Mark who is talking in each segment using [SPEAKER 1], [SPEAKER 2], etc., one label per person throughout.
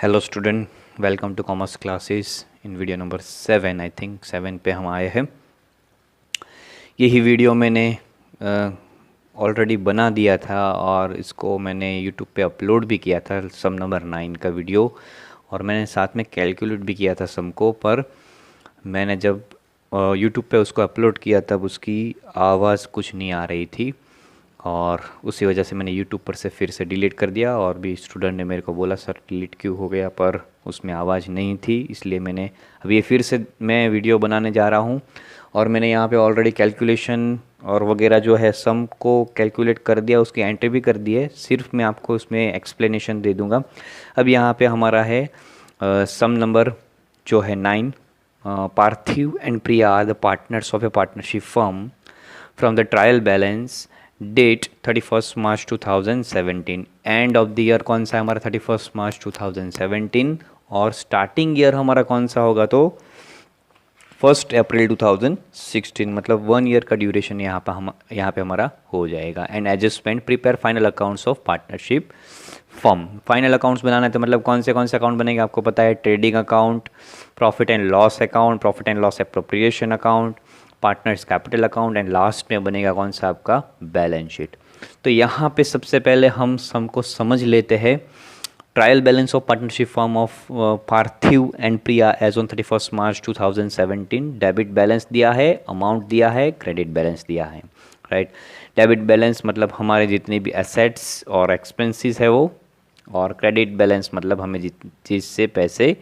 [SPEAKER 1] Hello student, welcome to commerce classes. In video number 7, I think 7 पे हम आए हैं। यही वीडियो मैंने ऑलरेडी बना दिया था और इसको मैंने यूट्यूब पे अपलोड भी किया था, सम नंबर 9 का वीडियो। और मैंने साथ में कैलकुलेट भी किया था सम को, पर मैंने जब यूट्यूब पे उसको अपलोड किया तब उसकी आवाज़ कुछ नहीं आ रही थी और उसी वजह से मैंने यूट्यूब पर से फिर से डिलीट कर दिया। और भी स्टूडेंट ने मेरे को बोला सर डिलीट क्यों हो गया, पर उसमें आवाज़ नहीं थी, इसलिए मैंने अब ये फिर से मैं वीडियो बनाने जा रहा हूँ। और मैंने यहाँ पे ऑलरेडी कैलकुलेशन और वगैरह जो है सम को कैलकुलेट कर दिया, उसकी एंट्री भी कर दी है, सिर्फ मैं आपको उसमें एक्सप्लेनेशन दे दूँगा। अब यहाँ पे हमारा है सम नंबर जो है 9। Parthiv and Priya are the partners of a partnership firm from the trial balance date 31 March 2017। End of the year कौन सा है हमारा 31 मार्च 2017, और स्टार्टिंग ईयर हमारा कौन सा होगा तो 1 अप्रैल 2016, मतलब 1 ईयर का ड्यूरेशन यहाँ पे हमारा हो जाएगा। And adjustment prepare final accounts of partnership firm. Final accounts बनाना है तो मतलब कौन से अकाउंट बनेंगे आपको पता है, trading account, profit and loss account, profit and loss appropriation account, partners capital account, and last में बनेगा कौन सा आपका बैलेंस शीट। तो यहाँ पे सबसे पहले हम सम को समझ लेते हैं। Trial balance of partnership firm of Parthiv and Priya as on 31 March 2017। Debit balance दिया है, अमाउंट दिया है, क्रेडिट बैलेंस दिया है, राइट। डेबिट बैलेंस मतलब हमारे जितने भी एसेट्स और एक्सपेंसेस है वो, और क्रेडिट बैलेंस मतलब हमें जिस चीज़ से पैसे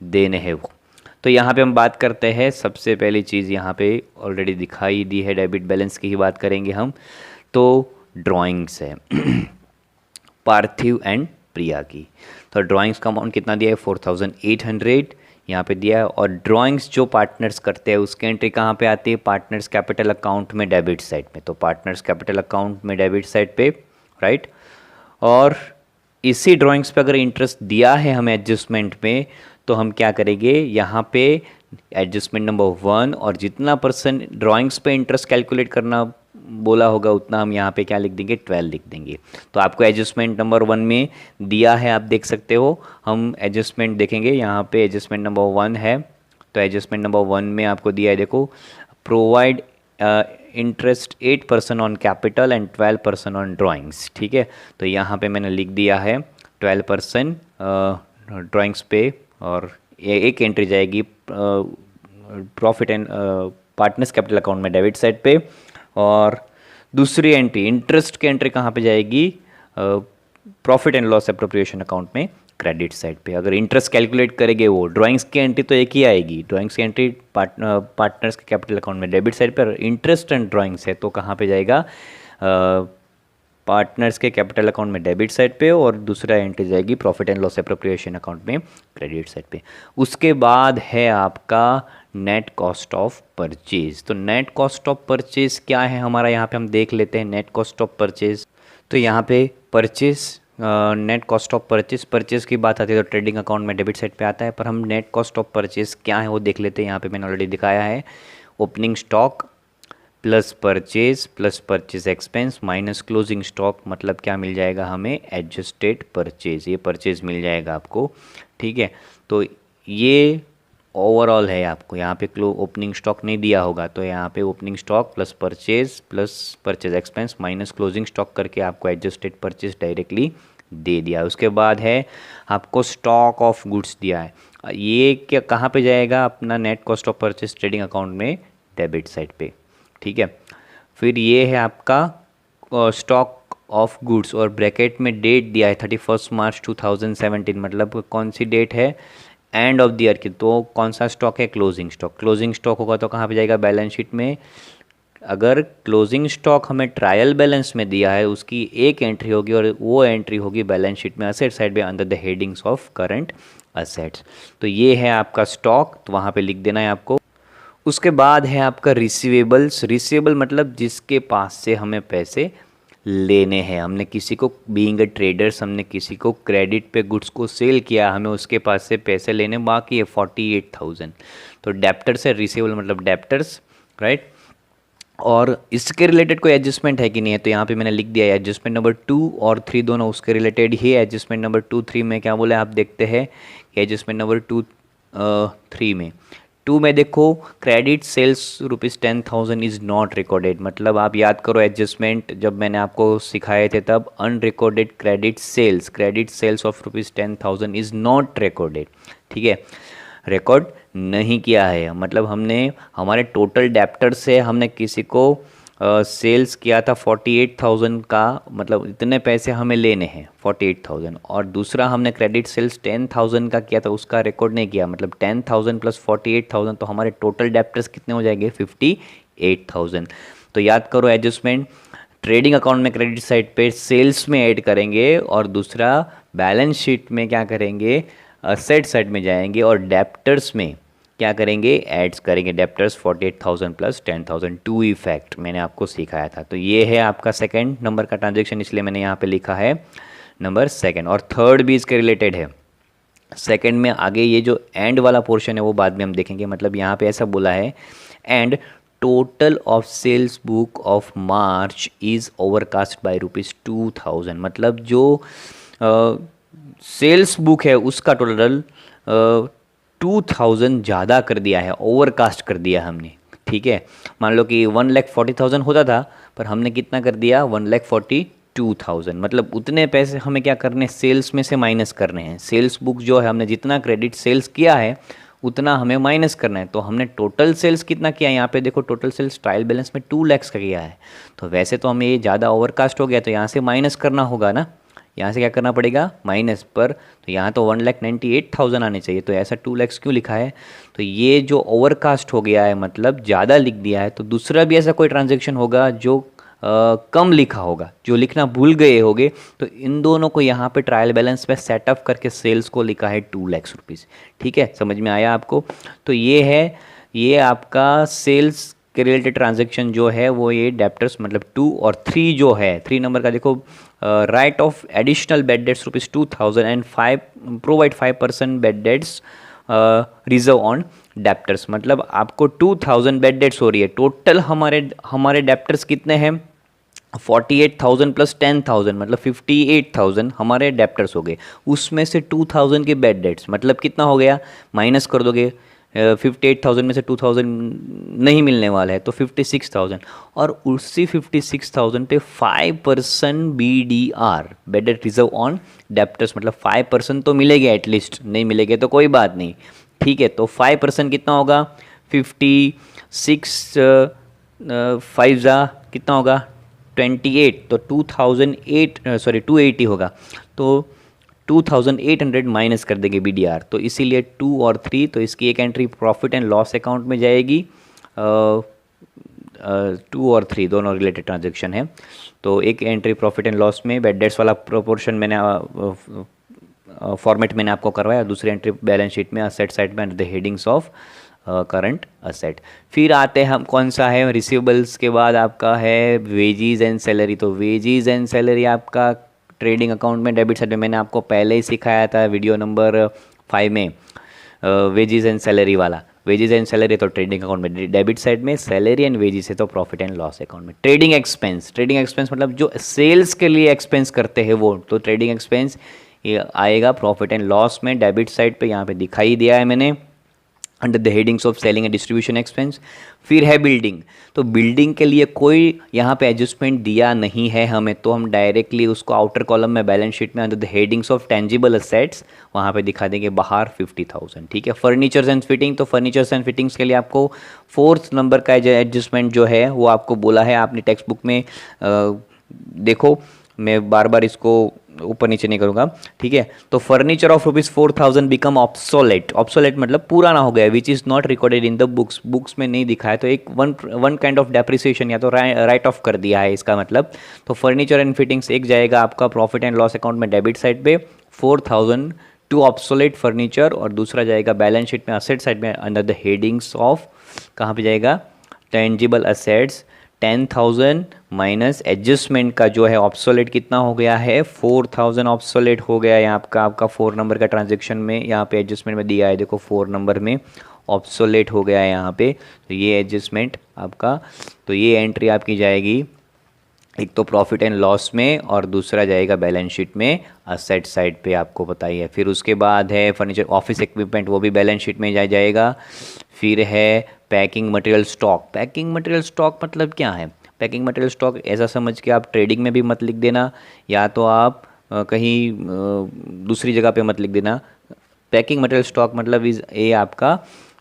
[SPEAKER 1] देने हैं वो। तो यहाँ पे हम बात करते हैं, सबसे पहली चीज़ यहाँ पे ऑलरेडी दिखाई दी है, डेबिट बैलेंस की ही बात करेंगे हम। तो ड्राइंग्स है पार्थिव एंड प्रिया की। तो ड्राइंग्स का अमाउंट कितना दिया है 4800 यहाँ पे दिया है। और ड्राइंग्स जो पार्टनर्स करते हैं उसकी एंट्री कहाँ पे आती है, पार्टनर्स कैपिटल अकाउंट में डेबिट साइड में। तो पार्टनर्स कैपिटल अकाउंट में डेबिट साइड पे, राइट। और इसी ड्राइंग्स पे अगर इंटरेस्ट दिया है हमें एडजस्टमेंट में, तो हम क्या करेंगे यहाँ पे एडजस्टमेंट नंबर 1, और जितना परसेंट ड्राइंग्स पे इंटरेस्ट कैलकुलेट करना बोला होगा उतना हम यहाँ पे क्या लिख देंगे, 12 लिख देंगे। तो आपको एडजस्टमेंट नंबर 1 में दिया है, आप देख सकते हो। हम एडजस्टमेंट देखेंगे, यहाँ पे एडजस्टमेंट नंबर 1 है। तो एडजस्टमेंट नंबर 1 में आपको दिया है, देखो, provide interest 8% on capital and 12% on drawings, ठीक है। तो यहाँ पे मैंने लिख दिया है 12% ड्राइंग्स पे, और एक एंट्री जाएगी profit and partners capital account में डेबिट साइड पे, और दूसरी एंट्री इंटरेस्ट की एंट्री कहाँ पे जाएगी, profit and loss appropriation account में क्रेडिट साइड पे। अगर इंटरेस्ट कैलकुलेट करेंगे वो, ड्राइंग्स की एंट्री तो एक ही आएगी, ड्राइंग्स की एंट्री पार्टनर्स के कैपिटल अकाउंट में डेबिट साइड पर, इंटरेस्ट एंड ड्राइंग्स है तो कहाँ पे जाएगा, पार्टनर्स के कैपिटल अकाउंट में डेबिट साइड पे, और दूसरा एंट्री जाएगी profit and loss appropriation account में क्रेडिट साइड पे। उसके बाद है आपका नेट कॉस्ट ऑफ परचेज। तो नेट कॉस्ट ऑफ परचेज क्या है हमारा, यहाँ पे हम देख लेते हैं नेट कॉस्ट ऑफ परचेज। तो यहाँ पे purchase, net cost of purchase की बात आती है तो ट्रेडिंग अकाउंट में डेबिट साइड पे आता है, पर हम नेट कॉस्ट ऑफ परचेज क्या है वो देख लेते हैं। यहाँ पे मैंने ऑलरेडी दिखाया है, opening stock plus purchase expense minus closing stock, मतलब क्या मिल जाएगा हमें, एडजस्टेड परचेज। ये परचेज मिल जाएगा आपको, ठीक है। तो ये ओवरऑल है, आपको यहाँ पे ओपनिंग स्टॉक नहीं दिया होगा तो यहाँ पे opening stock plus purchase expense minus closing stock करके आपको एडजस्टेड परचेज डायरेक्टली दे दिया। उसके बाद है आपको स्टॉक ऑफ गुड्स दिया है, ये क्या कहाँ पे जाएगा, अपना net cost of purchase trading account में डेबिट साइड पे, ठीक है। फिर ये है आपका स्टॉक ऑफ गुड्स, और ब्रैकेट में डेट दिया है 31 मार्च 2017, मतलब कौन सी डेट है, एंड ऑफ द ईयर की। तो कौन सा स्टॉक है, क्लोजिंग स्टॉक। क्लोजिंग स्टॉक होगा तो कहाँ पे जाएगा, बैलेंस शीट में। अगर क्लोजिंग स्टॉक हमें ट्रायल बैलेंस में दिया है उसकी एक एंट्री होगी, और वो एंट्री होगी बैलेंस शीट में असेट साइड में under the headings of current assets. तो ये है आपका स्टॉक, तो वहाँ पे लिख देना है आपको। उसके बाद है आपका रिसीवेबल्स। रिसीवेबल मतलब जिसके पास से हमें पैसे लेने हैं, हमने किसी को, बीइंग अ ट्रेडर्स, हमने किसी को क्रेडिट पे गुड्स को सेल किया, हमें उसके पास से पैसे लेने बाकी है 48,000। तो डेप्टर्स है, रिसीवेबल मतलब डेप्टर्स, राइट। और इसके रिलेटेड कोई एडजस्टमेंट है कि नहीं है, तो यहाँ पे मैंने लिख दिया है एडजस्टमेंट नंबर 2 और 3 दोनों उसके रिलेटेड ही है। एडजस्टमेंट नंबर 2 3 में क्या बोला है आप देखते हैं कि एडजस्टमेंट नंबर 2 3 में 2 में देखो credit sales ₹10,000 is not recorded, मतलब आप याद करो एडजस्टमेंट जब मैंने आपको सिखाए थे तब unrecorded credit sales of ₹10,000 is not recorded, ठीक है, रिकॉर्ड नहीं किया है। मतलब हमने हमारे टोटल डेप्टर से हमने किसी को सेल्स किया था 48,000 का, मतलब इतने पैसे हमें लेने हैं 48,000, और दूसरा हमने क्रेडिट सेल्स 10,000 का किया था, उसका रिकॉर्ड नहीं किया, मतलब 10,000 प्लस 48,000 तो हमारे टोटल डेप्टर्स कितने हो जाएंगे 58,000। तो याद करो एडजस्टमेंट ट्रेडिंग अकाउंट में क्रेडिट साइड पे सेल्स में ऐड करेंगे और दूसरा बैलेंस शीट में क्या करेंगे असेट साइड में जाएंगे और डेप्टर्स में क्या करेंगे ऐड्स करेंगे डेप्टर्स 48,000 प्लस 10,000 टू इफेक्ट मैंने आपको सिखाया था। तो ये है आपका सेकंड नंबर का ट्रांजैक्शन, इसलिए मैंने यहाँ पे लिखा है नंबर सेकंड, और थर्ड भी इसके रिलेटेड है। सेकंड में आगे ये जो एंड वाला पोर्शन है वो बाद में हम देखेंगे, मतलब यहाँ पे ऐसा बोला है and total of sales book of March is overcast by ₹2,000, मतलब जो सेल्स बुक है उसका टोटल 2,000 ज़्यादा कर दिया है, ओवरकास्ट कर दिया हमने, ठीक है। मान लो कि 1,40,000 होता था पर हमने कितना कर दिया 1,42,000, मतलब उतने पैसे हमें क्या करने सेल्स में से माइनस करने हैं। सेल्स बुक जो है हमने जितना क्रेडिट सेल्स किया है उतना हमें माइनस करना है। तो हमने टोटल सेल्स कितना किया है यहाँ पे देखो, टोटल सेल्स ट्रायल बैलेंस में 2 लाख का किया है, तो वैसे तो हमें ये ज़्यादा ओवरकास्ट हो गया तो यहाँ से माइनस करना होगा ना, यहाँ से क्या करना पड़ेगा माइनस पर, तो यहाँ तो 1,98,000 आने चाहिए, तो ऐसा 2 लाख क्यों लिखा है, तो ये जो ओवरकास्ट हो गया है मतलब ज़्यादा लिख दिया है। तो दूसरा भी ऐसा कोई ट्रांजैक्शन होगा जो कम लिखा होगा, जो लिखना भूल गए होगे, तो इन दोनों को यहाँ पे ट्रायल बैलेंस पे सेटअप करके सेल्स को लिखा है 2 लाख रुपीज़, ठीक है, समझ में आया आपको। तो ये है, ये आपका सेल्स के रिलेटेड ट्रांजैक्शन जो है वो ये डेप्टर्स मतलब 2 और 3 जो है 3 नंबर का देखो right of additional bad debts ₹2,000 and 5 provide 5% bad debts reserve on debtors, मतलब आपको 2,000 बेड डेट्स हो रही है। टोटल हमारे डेप्टर्स कितने हैं 48,000 प्लस 10,000 मतलब 58,000 हमारे डेप्टर्स हो गए, उसमें से 2,000 के बेड डेट्स मतलब कितना हो गया माइनस कर दोगे 58,000 में से 2,000 नहीं मिलने वाला है तो 56,000, और उसी 56,000 पे 5% BDR bed date reserve on debtors, मतलब 5% तो मिलेगा एटलीस्ट, नहीं मिलेगा तो कोई बात नहीं, ठीक है। तो 5% कितना होगा 56 5 जा कितना होगा 28, तो 280 होगा, तो 2,800 माइनस कर देंगे BDR, तो इसीलिए 2 और 3, तो इसकी एक entry profit and loss account में जाएगी। 2 और 3 दोनों रिलेटेड ट्रांजेक्शन है, तो एक एंट्री प्रॉफिट एंड लॉस में बेड डेट्स वाला प्रोपोर्शन मैंने फॉर्मेट मैंने आपको करवाया, दूसरी एंट्री बैलेंस शीट में असेट साइड में under the headings of current asset. फिर आते हैं हम कौन सा है रिसीवेबल्स के बाद आपका है वेजीज एंड सैलरी, तो वेजीज एंड सैलरी आपका ट्रेडिंग अकाउंट में डेबिट साइड में मैंने आपको पहले ही सिखाया था वीडियो नंबर 5 में, वेजीज एंड सैलरी वाला। वेजीज एंड सैलरी तो ट्रेडिंग अकाउंट में डेबिट साइड में, सैलरी एंड वेजीज है तो प्रॉफिट एंड लॉस अकाउंट में। ट्रेडिंग एक्सपेंस मतलब जो सेल्स के लिए एक्सपेंस करते हैं वो, तो ट्रेडिंग एक्सपेंस ये आएगा प्रॉफिट एंड लॉस में डेबिट साइड पे, यहाँ पे दिखाई दिया है मैंने under the headings of selling and distribution expense. फिर है बिल्डिंग, तो बिल्डिंग के लिए कोई यहाँ पे एडजस्टमेंट दिया नहीं है हमें, तो हम डायरेक्टली उसको आउटर कॉलम में बैलेंस शीट में under the headings of tangible assets वहाँ पे दिखा देंगे बाहर 50,000, ठीक है। फर्नीचर्स एंड फिटिंग, तो फर्नीचर्स एंड फिटिंग्स के लिए आपको 4th नंबर का एडजस्टमेंट जो है वो आपको बोला है, आपने टेक्स्ट बुक में देखो, मैं बार बार इसको ऊपर नीचे नहीं करूँगा, ठीक है। तो furniture of ₹4,000 become obsolete, obsolete मतलब पुराना हो गया, which is not recorded in the books, books में नहीं दिखा है, तो एक वन काइंड ऑफ डेप्रिसिएशन या तो राइट ऑफ कर दिया है इसका मतलब। तो फर्नीचर एंड फिटिंग्स एक जाएगा आपका प्रॉफिट एंड लॉस अकाउंट में डेबिट साइड पे 4,000 टू ऑब्सोलेट फर्नीचर, और दूसरा जाएगा बैलेंस शीट में असेट साइड में अंडर द हेडिंग्स ऑफ कहाँ पे जाएगा टेंजिबल असेट्स 10,000 माइनस एडजस्टमेंट का जो है ऑब्सोलेट कितना हो गया है 4,000 ऑब्सोलेट हो गया है आपका 4 नंबर का ट्रांजेक्शन में, यहाँ पे एडजस्टमेंट में दिया है देखो 4 नंबर में ऑब्सोलेट हो गया है यहाँ पे, तो ये एडजस्टमेंट आपका, तो ये एंट्री आपकी जाएगी एक तो प्रॉफिट एंड लॉस में और दूसरा जाएगा बैलेंस शीट में असेट साइड पे, आपको पता ही है। फिर उसके बाद है फर्नीचर ऑफिस इक्विपमेंट, वो भी बैलेंस शीट में जाएगा। फिर है packing material stock. Packing material stock मतलब क्या है? पैकिंग मटेरियल स्टॉक ऐसा समझ के आप ट्रेडिंग में भी मत लिख देना, या तो आप कहीं दूसरी जगह पे मत लिख देना। पैकिंग मटेरियल स्टॉक मतलब इज ये आपका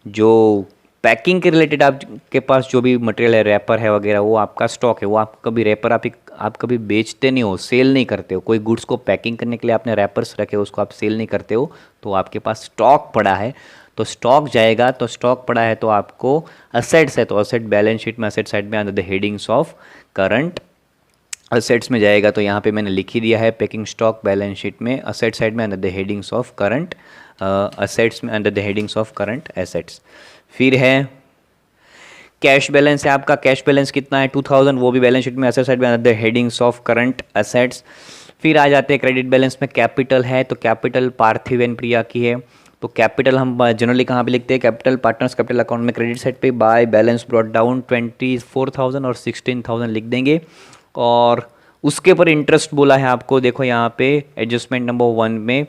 [SPEAKER 1] जो पैकिंग के रिलेटेड आपके पास जो भी मटेरियल है, रैपर है वगैरह, वो आपका स्टॉक है। वो आप कभी रैपर आप कभी बेचते नहीं हो, सेल नहीं करते हो। कोई गुड्स को पैकिंग करने के लिए आपने रैपर्स रखे हो, उसको आप सेल नहीं करते हो, तो आपके पास स्टॉक पड़ा है, तो स्टॉक जाएगा। तो स्टॉक पड़ा है तो आपको असेट्स है, तो असेट बैलेंस शीट में असेट साइड में under the headings of current assets में जाएगा। तो यहाँ पे मैंने लिख ही दिया है पैकिंग स्टॉक बैलेंस शीट में असेट साइड में under the headings of current assets में under the headings of current assets. फिर है कैश बैलेंस है आपका, कैश बैलेंस कितना है 2000, वो भी बैलेंस शीट में असेट साइड में under the headings of current assets. फिर आ जाते हैं क्रेडिट बैलेंस में, कैपिटल है, तो कैपिटल पार्थिव एंड प्रिया की है। तो कैपिटल हम जनरली कहाँ पे लिखते हैं? कैपिटल पार्टनर्स कैपिटल अकाउंट में क्रेडिट साइड पे बाय बैलेंस ब्रॉट डाउन 24,000 और 16,000 लिख देंगे। और उसके ऊपर इंटरेस्ट बोला है आपको, देखो यहाँ पे एडजस्टमेंट नंबर 1 में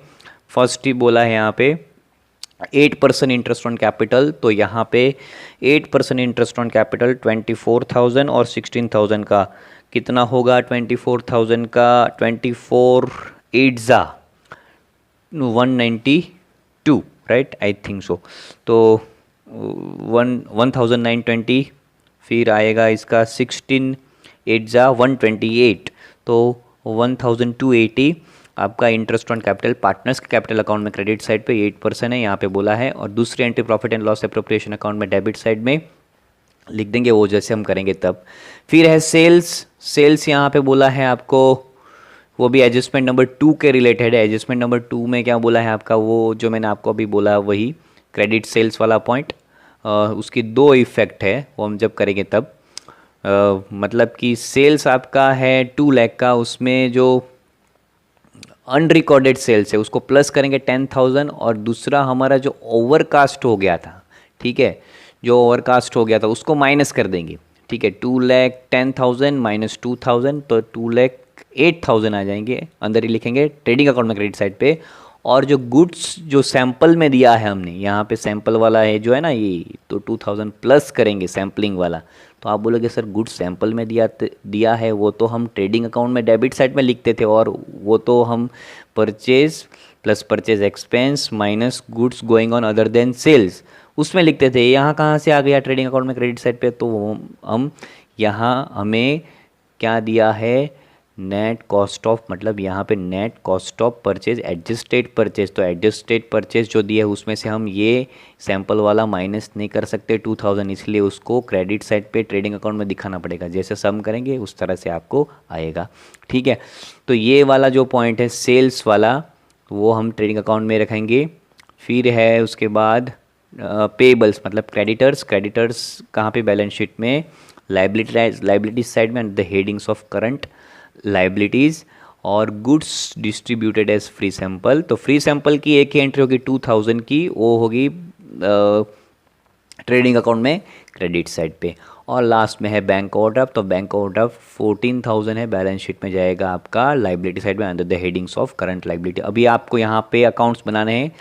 [SPEAKER 1] फर्स्ट ही बोला है यहाँ पे 8% इंटरेस्ट ऑन कैपिटल। तो यहाँ पे 8% इंटरेस्ट ऑन कैपिटल 24,000 और 16,000 का कितना होगा? 24,000 का 24 8 जा 192, राइट, आई थिंक सो। तो 1,920, फिर आएगा इसका 16 8 जा 128, तो 1,280 आपका इंटरेस्ट ऑन कैपिटल पार्टनर्स के कैपिटल अकाउंट में क्रेडिट साइड पे 8% है, यहाँ पे बोला है। और दूसरी entry profit and loss appropriation account में डेबिट साइड में लिख देंगे, वो जैसे हम करेंगे तब। फिर है सेल्स, सेल्स यहाँ पे बोला है आपको, वो भी एडजस्टमेंट नंबर 2 के रिलेटेड है। एडजस्टमेंट नंबर 2 में क्या बोला है आपका, वो जो मैंने आपको अभी बोला वही क्रेडिट सेल्स वाला पॉइंट, उसकी 2 इफेक्ट है, वो हम जब करेंगे तब। मतलब कि सेल्स आपका है 2 लाख का, उसमें जो अनरिकॉर्डेड सेल्स है उसको प्लस करेंगे 10,000, और दूसरा हमारा जो ओवरकास्ट हो गया था, ठीक है, जो ओवरकास्ट हो गया था उसको माइनस कर देंगे, ठीक है। 2,10,000 माइनस 2,000, तो 2,08,000 आ जाएंगे, अंदर ही लिखेंगे ट्रेडिंग अकाउंट में क्रेडिट साइड पे। और जो गुड्स जो सैंपल में दिया है हमने, यहाँ पे सैंपल वाला है जो है ना ये, तो 2,000 प्लस करेंगे सैम्पलिंग वाला। तो आप बोलोगे सर गुड्स सैंपल में दिया है, वो तो हम ट्रेडिंग अकाउंट में डेबिट साइड में लिखते थे, और वो तो हम purchase plus purchase expense minus goods going on other than sales उसमें लिखते थे। यहाँ कहाँ से आ गया ट्रेडिंग अकाउंट में क्रेडिट साइड पे? तो हम यहाँ हमें क्या दिया है, नेट कॉस्ट ऑफ, मतलब यहाँ पे net cost of purchase adjusted purchase. तो एडजस्टेड परचेज जो दिया है उसमें से हम ये सैंपल वाला माइनस नहीं कर सकते 2,000, इसलिए उसको क्रेडिट साइड पे ट्रेडिंग अकाउंट में दिखाना पड़ेगा। जैसे सम करेंगे उस तरह से आपको आएगा, ठीक है। तो ये वाला जो पॉइंट है सेल्स वाला, वो हम ट्रेडिंग अकाउंट में रखेंगे। फिर है उसके बाद पेबल्स, मतलब क्रेडिटर्स। क्रेडिटर्स कहाँ पे? बैलेंस शीट में लाइबिलिटीज साइड में the headings of current liabilities. और goods distributed as free sample, तो फ्री सैंपल की एक ही एंट्री होगी 2,000 की, वो होगी ट्रेडिंग अकाउंट में क्रेडिट साइड पे। और लास्ट में है बैंक ओवरड्राफ्ट, तो बैंक ओवरड्राफ्ट 14,000 है, बैलेंस शीट में जाएगा आपका लाइबिलिटी साइड में under the headings of current liability. अभी आपको यहाँ पे अकाउंट्स बनाने हैं,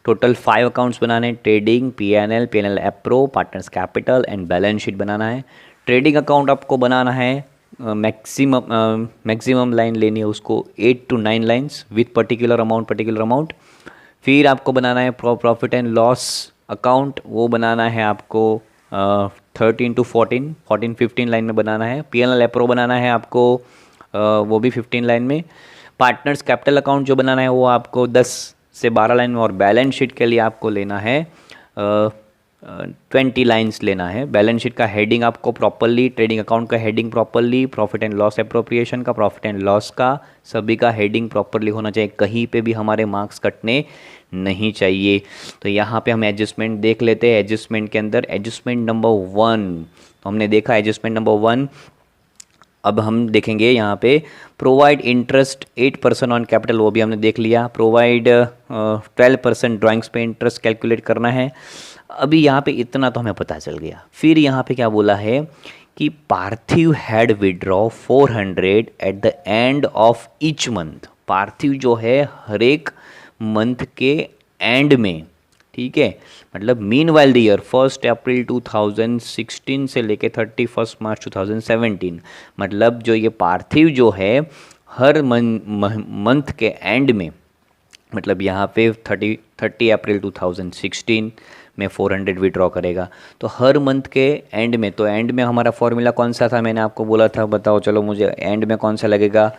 [SPEAKER 1] टोटल 5 अकाउंट्स बनाने हैं, trading, PNL appro, partners capital and balance sheet बनाना है। ट्रेडिंग अकाउंट आपको बनाना है, मैक्सिमम लाइन लेनी है उसको 8 to 9 lines with particular amount. फिर आपको बनाना है प्रॉफिट एंड लॉस अकाउंट, वो बनाना है आपको 13 to 14 15 लाइन में बनाना है। PNL एप्रो बनाना है आपको वो भी 15 लाइन में। पार्टनर्स कैपिटल अकाउंट जो बनाना है वो आपको 10 से 12 लाइन में। और बैलेंस शीट के लिए आपको लेना है 20 लाइन्स लेना है। बैलेंस शीट का हेडिंग आपको प्रॉपरली, ट्रेडिंग अकाउंट का heading properly, profit and loss appropriation का, प्रॉफिट एंड लॉस का, सभी का हेडिंग प्रॉपरली होना चाहिए, कहीं पे भी हमारे मार्क्स कटने नहीं चाहिए। तो यहाँ पे हम एडजस्टमेंट देख लेते हैं। एडजस्टमेंट के अंदर एडजस्टमेंट नंबर 1, तो हमने देखा एडजस्टमेंट नंबर 1 अब हम देखेंगे यहाँ पे प्रोवाइड इंटरेस्ट 8% ऑन कैपिटल, वो भी हमने देख लिया। प्रोवाइड 12% ड्राइंग्स पे इंटरेस्ट कैलकुलेट करना है। अभी यहाँ पे इतना तो हमें पता चल गया। फिर यहाँ पे क्या बोला है कि Parthiv had withdraw 400 at the end of each month. Parthiv जो है हर एक मंथ के एंड में, ठीक है, मतलब मीन वाइल द ईयर 1 अप्रैल 2016 से लेके 31 मार्च 2017, मतलब जो ये पार्थिव जो है हर मंथ के एंड में, मतलब यहाँ पे 30 अप्रैल 2016 में 400 विड्रॉ करेगा। तो हर मंथ के एंड में, तो एंड में हमारा फॉर्मूला कौन सा था, मैंने आपको बोला था, बताओ चलो मुझे एंड में कौन सा लगेगा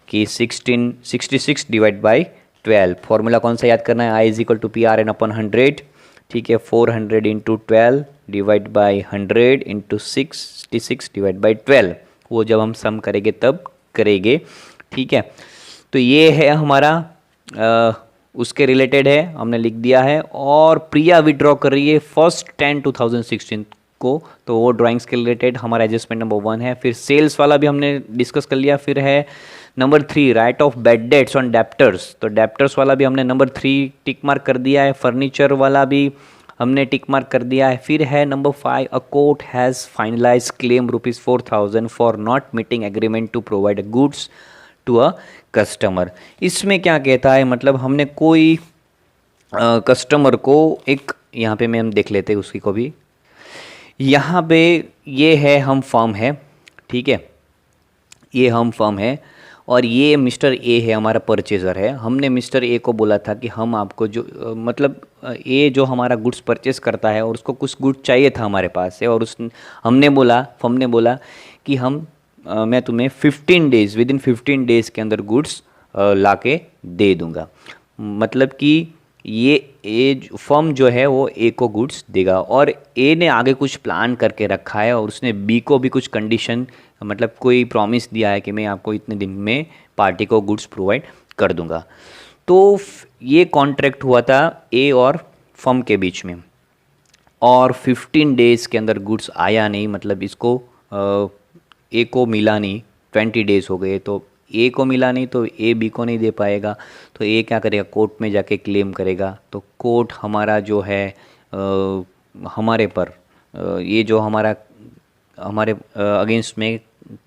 [SPEAKER 1] कि 66 डिवाइड बाई 12। फॉर्मूला कौन सा याद करना है, I is equal to PRN upon 100, ठीक है। 400 into 12 divide by 100 into 66 divide by 12, वो जब हम सम करेंगे तब करेंगे, ठीक है। तो ये है हमारा उसके रिलेटेड है, हमने लिख दिया है। और प्रिया विड्रॉ कर रही है 1/10/2016 को, तो वो ड्राइंग्स के रिलेटेड हमारा एडजस्टमेंट नंबर 1 है। फिर सेल्स वाला भी हमने डिस्कस कर लिया। फिर है number 3 right of bad debts on debtors, तो डेप्टर्स वाला भी हमने नंबर 3 टिक मार्क कर दिया है। फर्नीचर वाला भी हमने टिक मार्क कर दिया है। फिर है number 5 a court has finalize claim ₹4,000 for not meeting agreement to provide goods to a customer. इसमें क्या कहता है, मतलब हमने कोई कस्टमर को एक, यहाँ पे मैं हम देख लेते हैं उसकी को भी। यहाँ पे ये है हम फर्म है, ठीक है, ये हम फर्म है और ये मिस्टर ए है हमारा परचेज़र है। हमने मिस्टर ए को बोला था कि हम आपको जो मतलब ए जो हमारा गुड्स परचेस करता है और उसको कुछ गुड्स चाहिए था हमारे पास से, और उस हमने बोला, फर्म ने बोला कि हम मैं तुम्हें 15 डेज़, विद इन 15 डेज़ के अंदर गुड्स ला के दे दूँगा। मतलब कि ये फर्म जो है वो ए को गुड्स देगा, और ए ने आगे कुछ प्लान करके रखा है और उसने बी को भी कुछ कंडीशन, मतलब कोई प्रॉमिस दिया है कि मैं आपको इतने दिन में पार्टी को गुड्स प्रोवाइड कर दूंगा। तो ये कॉन्ट्रैक्ट हुआ था ए और फर्म के बीच में, और 15 डेज़ के अंदर गुड्स आया नहीं, मतलब इसको ए को मिला नहीं। 20 डेज़ हो गए तो ए को मिला नहीं, तो ए बी को नहीं दे पाएगा। तो ए क्या करेगा, कोर्ट में जाके क्लेम करेगा। तो कोर्ट हमारा जो है हमारे पर ये जो हमारे अगेंस्ट में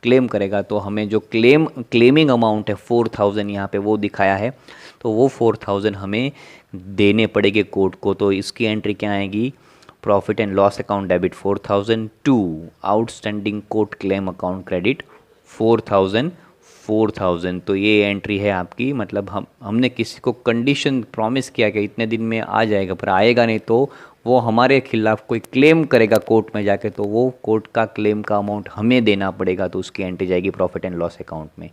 [SPEAKER 1] क्लेम करेगा, तो हमें जो क्लेमिंग अमाउंट है 4,000 यहाँ पे वो दिखाया है, तो वो 4,000 हमें देने पड़ेंगे कोर्ट को। तो इसकी एंट्री क्या आएगी, profit and loss account debit 4,000 to outstanding court claim account credit 4,000। तो ये एंट्री है आपकी, मतलब हमने किसी को कंडीशन प्रॉमिस किया कि इतने दिन में आ जाएगा, पर आएगा नहीं तो वो हमारे खिलाफ कोई क्लेम करेगा कोर्ट में जाके, तो वो कोर्ट का क्लेम का अमाउंट हमें देना पड़ेगा। तो उसकी एंट्री जाएगी प्रॉफिट एंड लॉस अकाउंट में।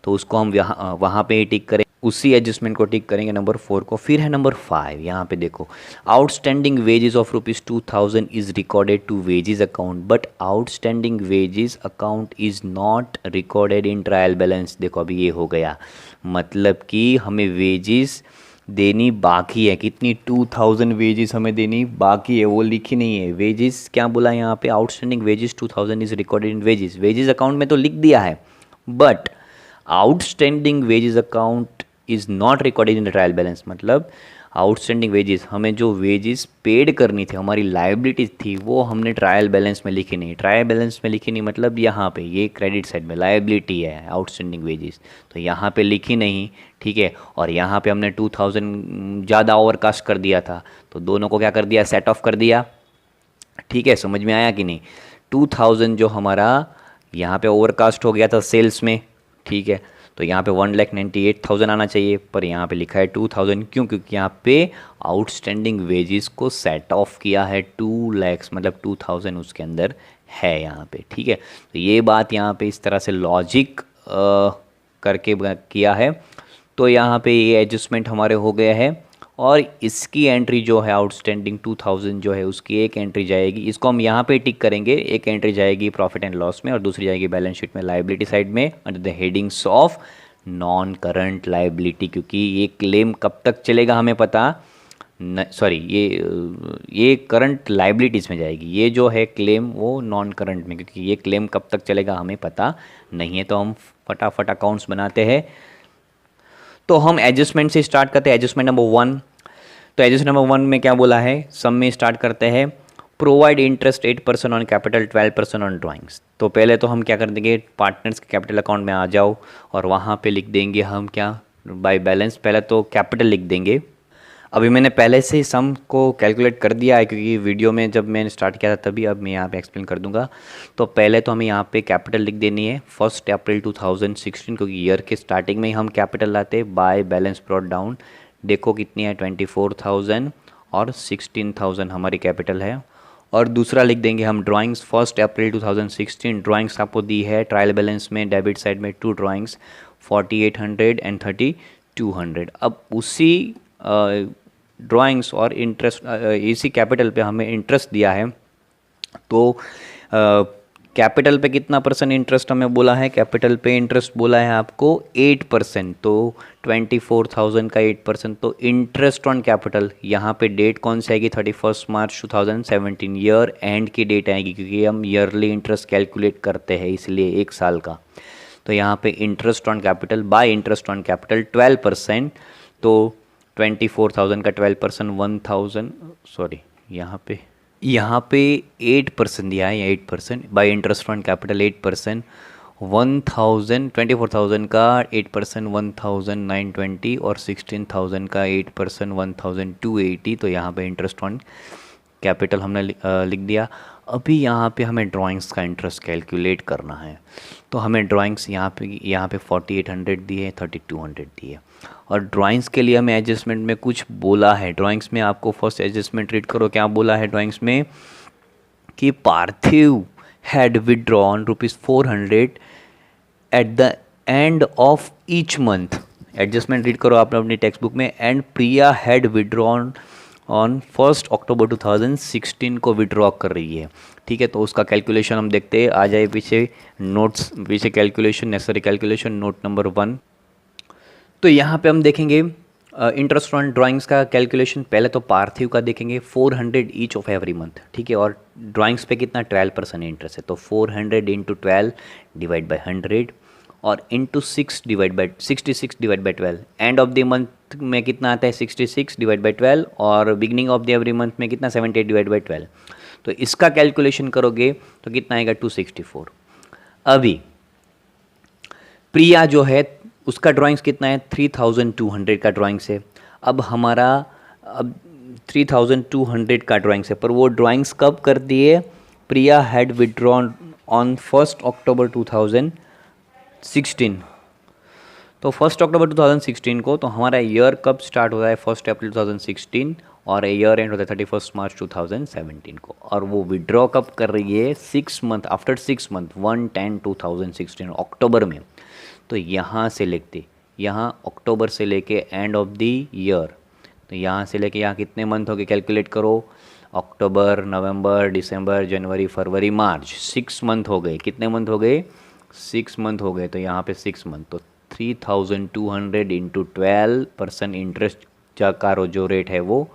[SPEAKER 1] तो उसको हम वहाँ पे ही टिक करें, उसी एडजस्टमेंट को टिक करेंगे नंबर 4 को। फिर है नंबर 5, यहाँ पे देखो, outstanding wages of ₹2,000 is recorded to wages account, but outstanding wages account is not recorded in trial balance. देखो अभी ये हो गया, मतलब कि हमें वेजेस देनी बाकी है। कितनी, 2,000 वेजेस हमें देनी बाकी है, वो लिखी नहीं है। वेजेस क्या बोला यहाँ पे, outstanding wages 2,000 is recorded in wages account में तो लिख दिया है, but outstanding wages account is not recorded in trial balance. मतलब आउटस्टैंडिंग वेजेस, हमें जो वेजेस पेड करनी थी, हमारी लायबिलिटीज थी, वो हमने ट्रायल बैलेंस में लिखी नहीं। ट्रायल बैलेंस में लिखी नहीं मतलब यहाँ पे ये क्रेडिट साइड में लायबिलिटी है आउटस्टैंडिंग वेजेस, तो यहाँ पे लिखी नहीं, ठीक है। और यहाँ पे हमने 2,000 ज़्यादा ओवरकास्ट कर दिया था, तो दोनों को क्या कर दिया, सेट ऑफ कर दिया, ठीक है। समझ में आया कि नहीं। 2,000 जो हमारा यहाँ पे ओवरकास्ट हो गया था सेल्स में, ठीक है, तो यहाँ पे 1,98,000 आना चाहिए, पर यहाँ पे लिखा है 2,000। क्यों, क्योंकि यहाँ पे आउटस्टैंडिंग वेजेस को सेट ऑफ किया है 2 लाख, मतलब 2,000 उसके अंदर है यहाँ पे, ठीक है। तो ये बात यहाँ पे इस तरह से लॉजिक करके किया है। तो यहाँ पे ये एडजस्टमेंट हमारे हो गया है, और इसकी एंट्री जो है आउटस्टैंडिंग 2,000 जो है उसकी एक एंट्री जाएगी, इसको हम यहाँ पे टिक करेंगे। एक एंट्री जाएगी प्रॉफिट एंड लॉस में और दूसरी जाएगी बैलेंस शीट में लायबिलिटी साइड में under the headings of non current liability, क्योंकि ये क्लेम कब तक चलेगा हमें पता, सॉरी, ये करंट लाइबिलिटीज़ में जाएगी। ये जो है क्लेम वो नॉन करंट में, क्योंकि ये क्लेम कब तक चलेगा हमें पता नहीं है, तो हम फटाफट अकाउंट्स बनाते हैं। तो हम एडजस्टमेंट से स्टार्ट करते हैं, एडजस्टमेंट नंबर 1। तो एडजस्टमेंट नंबर 1 में क्या बोला है, सम में स्टार्ट करते हैं, provide interest 8% on capital, 12% on drawings. तो पहले तो हम क्या कर देंगे, पार्टनर्स के कैपिटल अकाउंट में आ जाओ और वहाँ पे लिख देंगे हम क्या, बाय बैलेंस। पहले तो कैपिटल लिख देंगे। अभी मैंने पहले से ही सम को कैलकुलेट कर दिया है, क्योंकि वीडियो में जब मैंने स्टार्ट किया था तभी, अब मैं यहाँ पे एक्सप्लेन कर दूंगा। तो पहले तो हमें यहाँ पे कैपिटल लिख देनी है 1 अप्रैल 2016, क्योंकि ईयर के स्टार्टिंग में ही हम कैपिटल लाते हैं। बाय बैलेंस ब्रॉट डाउन, देखो कितनी है, 24,000 और 16,000 हमारी कैपिटल है। और दूसरा लिख देंगे हम ड्राइंग्स 1 अप्रैल 2016। ड्राइंग्स आपको दी है ट्रायल बैलेंस में, डेबिट साइड में 2 ड्राइंग्स 4800 एंड 3200। अब उसी ड्राइंग्स और इंटरेस्ट, इसी कैपिटल पे हमें इंटरेस्ट दिया है। तो कैपिटल पे कितना परसेंट इंटरेस्ट हमें बोला है, कैपिटल पे इंटरेस्ट बोला है आपको 8%। तो 24,000 का 8%, तो इंटरेस्ट ऑन कैपिटल, यहाँ पे डेट कौन सी आएगी, 31 मार्च 2017, ईयर एंड की डेट आएगी, क्योंकि हम ईयरली इंटरेस्ट कैलकुलेट करते हैं इसलिए 1 साल का। तो यहाँ पे interest on capital, bye interest on capital 12%। तो 24,000 का 12% 1,000, सॉरी यहाँ पे 8% दिया है, या 8% बाय इंटरेस्ट ऑन कैपिटल 8%, 1,000, 24,000 का 8% 1,920 और 16,000 का 8% 1,280। तो यहाँ पे इंटरेस्ट ऑन कैपिटल हमने लिख दिया। अभी यहाँ पे हमें ड्राइंग्स का इंटरेस्ट कैलकुलेट करना है। तो हमें ड्राइंग्स यहाँ पे 4800 दी है, 3200 दी है। और ड्राइंग्स के लिए हमें एडजस्टमेंट में कुछ बोला है। ड्राइंग्स में आपको फर्स्ट एडजस्टमेंट रीड करो, क्या बोला है ड्राइंग्स में, कि Parthiv had withdrawn ₹400 at the end of each month. Adjustment read करो आप अपनी टेक्स्ट बुक में। And Priya had withdrawn on 1 October 2016 को विड्रॉ कर रही है। ठीक है, तो उसका कैलकुलेशन हम देखते हैं। आ जाए पीछे नोट्स, पीछे calculation, necessary calculation, note number 1। तो यहाँ पे हम देखेंगे इंटरेस्ट ऑन ड्राइंग्स का कैलकुलेशन। पहले तो पार्थिव का देखेंगे, 400 ईच ऑफ एवरी मंथ। ठीक है, और ड्राइंग्स पे कितना 12% इंटरेस्ट है, तो 400 इंटू 12 डिवाइड बाई 100 और into 6 divide by 66 divide by 12। And of the month में कितना आता है, 66 डिवाइड बाई 12, और beginning of the every month में कितना, 78 डिवाइड बाई 12। तो इसका कैलकुलेशन करोगे तो कितना आएगा, 264। अभी प्रिया जो है उसका ड्राइंग्स कितना है, 3200 का ड्राइंग्स है। अब हमारा 3200 का ड्राइंग्स है, पर वो ड्राइंग्स कब कर दिए, प्रिया हैड विड्रॉन ऑन 1 अक्टूबर 2016। तो 1 अक्टूबर 2016 को, तो हमारा ईयर कब स्टार्ट होता है, 1 अप्रैल 2016, और ईयर एंड होता है 31 मार्च 2017 को। और वो विड्रॉ कब कर रही है, 6 मंथ आफ्टर 6 मंथ, 1/10/2016 अक्टूबर में। तो यहाँ से लिखते, यहाँ अक्टूबर से लेके एंड ऑफ द ईयर, तो यहाँ से लेके यहाँ कितने मंथ हो गए, कैलकुलेट करो। अक्टूबर, नवंबर, दिसंबर, जनवरी, फरवरी, मार्च, 6 मंथ हो गए। कितने मंथ हो गए, 6 मंथ हो गए। तो यहाँ पे 6 मंथ, तो 3200 इंटू 12% इंटरेस्ट का जो रेट है वो,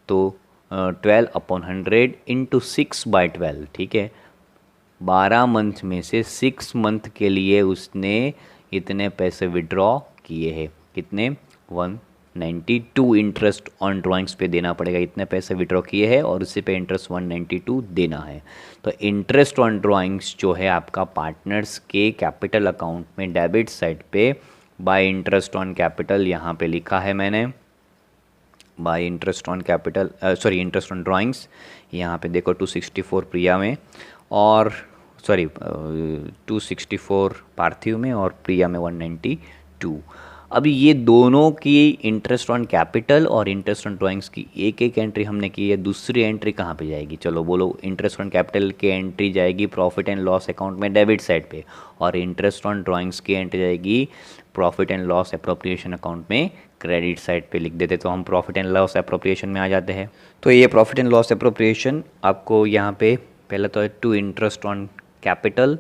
[SPEAKER 1] तो 12/100 इंटू 6/12। ठीक है, 12 मंथ में से 6 मंथ के लिए उसने इतने पैसे विड्रॉ किए हैं। कितने, 192 इंटरेस्ट ऑन ड्राइंग्स पे देना पड़ेगा। इतने पैसे विड्रॉ किए हैं और उसी पे इंटरेस्ट 192 देना है। तो इंटरेस्ट ऑन ड्राइंग्स जो है आपका पार्टनर्स के कैपिटल अकाउंट में डेबिट साइड पे, बाय इंटरेस्ट ऑन कैपिटल यहाँ पे लिखा है मैंने, bye interest on capital, sorry interest on drawings, यहाँ पे देखो 264 प्रिया में, और सॉरी 264 पार्थिव में, और प्रिया में 192। अभी ये दोनों की इंटरेस्ट ऑन कैपिटल और इंटरेस्ट ऑन ड्राइंग्स की एक एक एंट्री हमने की है। दूसरी एंट्री कहाँ पे जाएगी, चलो बोलो। इंटरेस्ट ऑन कैपिटल की एंट्री जाएगी प्रॉफिट एंड लॉस अकाउंट में डेबिट साइड पे, और इंटरेस्ट ऑन ड्राइंग्स की एंट्री जाएगी profit and loss appropriation account में क्रेडिट साइड पे लिख देते। तो हम प्रॉफिट एंड लॉस अप्रोप्रिएशन में आ जाते हैं। तो ये प्रॉफिट एंड लॉस अप्रोप्रिएशन आपको यहाँ पे पहले तो टू इंटरेस्ट ऑन कैपिटल,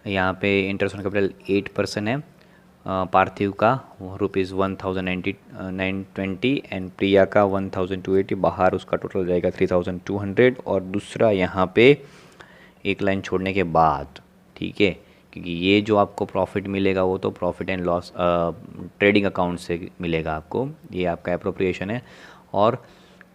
[SPEAKER 1] यहाँ पे इंटरेस्ट ऑन कैपिटल 8% है, पार्थिव का ₹1,920 एंड प्रिया का 1,280, बाहर उसका टोटल जाएगा 3,200। और दूसरा यहाँ पे एक लाइन छोड़ने के बाद, ठीक है, क्योंकि ये जो आपको प्रॉफिट मिलेगा वो तो profit and loss trading account से मिलेगा आपको, ये आपका अप्रोप्रिएशन है। और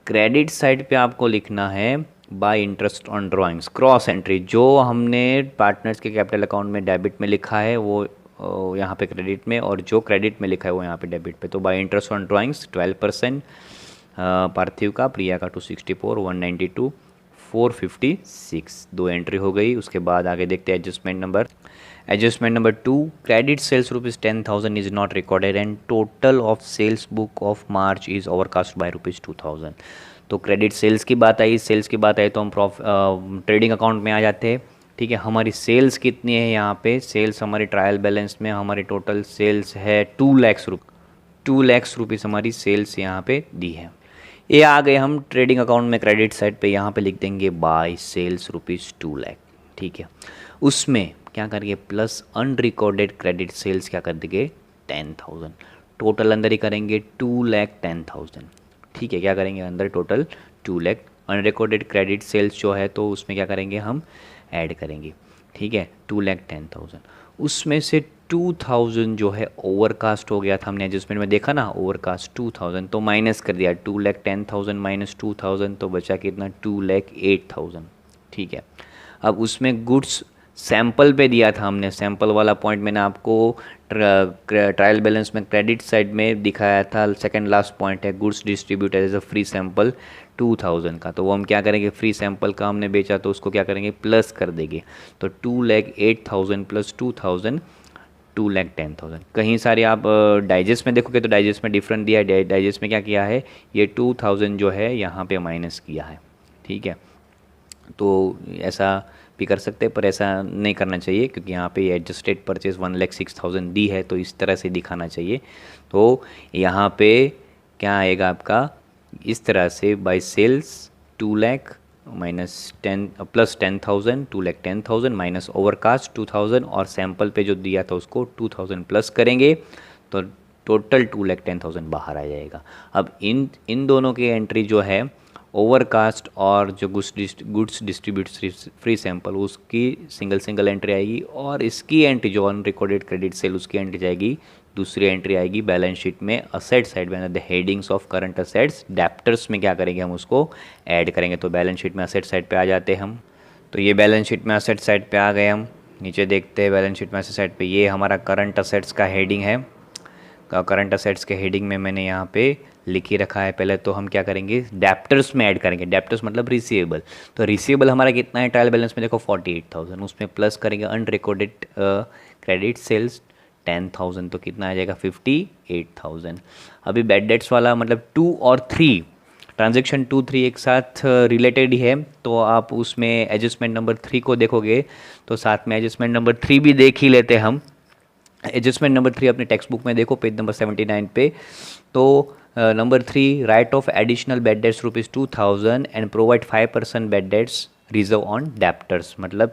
[SPEAKER 1] क्रेडिट साइड पे आपको लिखना है bye interest on drawings, cross entry जो हमने पार्टनर्स के कैपिटल अकाउंट में डेबिट में लिखा है वो यहाँ पे क्रेडिट में, और जो क्रेडिट में लिखा है वो यहाँ पे डेबिट पे। तो बाय इंटरेस्ट ऑन ड्राइंग्स 12%, पार्थिव का, प्रिया का 264, 192, 456, दो एंट्री हो गई। उसके बाद आगे देखते हैं adjustment number. Adjustment number 2, credit sales ₹10,000 is not recorded and total of sales book of March is overcast by ₹2,000। तो क्रेडिट सेल्स की बात आई, सेल्स की बात आई तो हम ट्रेडिंग अकाउंट में आ जाते हैं, ठीक है। हमारी सेल्स कितनी है यहाँ पे, सेल्स हमारी ट्रायल बैलेंस में हमारी टोटल सेल्स है 2 लाख रुपीज़ हमारी सेल्स यहाँ पे दी है। ये आ गए हम ट्रेडिंग अकाउंट में क्रेडिट साइड पे, यहाँ पे लिख देंगे बाय सेल्स ₹2 लाख, ठीक है। उसमें क्या करेंगे, प्लस अनरिकॉर्डेड क्रेडिट सेल्स क्या कर देंगे 10,000, टोटल अंदर ही करेंगे 2,10,000, ठीक है। क्या करेंगे अंदर total 2 lakh, unrecorded credit sales जो है तो उसमें क्या करेंगे हम ऐड करेंगे, ठीक है, 2,10,000। उसमें से 2,000 जो है ओवरकास्ट हो गया था, हमने एडजस्टमेंट में देखा ना, ओवरकास्ट 2,000 तो माइनस कर दिया, 2,10,000 माइनस 2,000 तो बचा कितना 2,08,000, ठीक है। अब उसमें गुड्स सैंपल पे दिया था हमने, सैंपल वाला पॉइंट मैंने आपको ट्रायल बैलेंस में क्रेडिट साइड में दिखाया था, सेकंड लास्ट पॉइंट है, goods distributed as a free sample 2,000 का। तो वो हम क्या करेंगे, फ्री सैंपल का हमने बेचा तो उसको क्या करेंगे प्लस कर देंगे, तो 2,08,000 प्लस 2,000 2,10,000। कहीं सारे आप डाइजेस्ट में देखोगे तो डाइजेस्ट में डिफरेंट दिया है, डाइजेस्ट में क्या किया है, ये 2,000 जो है यहाँ पे माइनस किया है, ठीक है। तो ऐसा भी कर सकते हैं पर ऐसा नहीं करना चाहिए क्योंकि यहाँ पे एडजस्टेड परचेज 1,06,000 दी है तो इस तरह से दिखाना चाहिए। तो यहाँ पे क्या आएगा आपका, इस तरह से by sales 2 lakh minus 10 plus 10,000, 2,10,000 minus overcast 2,000 और सैंपल पे जो दिया था उसको 2,000 प्लस करेंगे तो टोटल 2,10,000 बाहर आ जाएगा। अब इन दोनों की एंट्री जो है ओवरकास्ट और जो गुड्स डिस्ट्रीब्यूट फ्री सैंपल उसकी सिंगल एंट्री आएगी, और इसकी एंट्री जो अनरिकॉर्डेड क्रेडिट सेल उसकी एंट्री जाएगी, दूसरी एंट्री आएगी बैलेंस शीट में असेट साइड में, the headings of current assets debtors में क्या करेंगे हम उसको ऐड करेंगे। तो बैलेंस शीट में असेट साइड पे आ जाते हैं हम, तो ये बैलेंस शीट में असेट साइड पे आ गए हम, नीचे देखते हैं बैलेंस शीट में असेट साइड पे, ये हमारा करंट असेट्स का हेडिंग है। करंट असेट्स के हेडिंग में मैंने यहाँ पे लिख ही रखा है। पहले तो हम क्या करेंगे डेप्टर्स में ऐड करेंगे, डेप्टर्स मतलब रिसीवेबल, तो रिसीवेबल हमारा कितना है ट्रायल बैलेंस में देखो 48,000, उसमें प्लस करेंगे अनरिकॉर्डेड क्रेडिट सेल्स 10,000 तो कितना आ जाएगा 58,000। अभी बैड डेट्स वाला मतलब 2 और 3 ट्रांजेक्शन 2, 3 एक साथ रिलेटेड ही है, तो आप उसमें एडजस्टमेंट नंबर 3 को देखोगे तो साथ में एडजस्टमेंट नंबर 3 भी देख ही लेते हम। एडजस्टमेंट नंबर 3 अपने टेक्स्ट बुक में देखो पेज नंबर 79 पे। तो number 3, right of additional bad debts ₹2,000 and provide 5% bad debts reserve on debtors, मतलब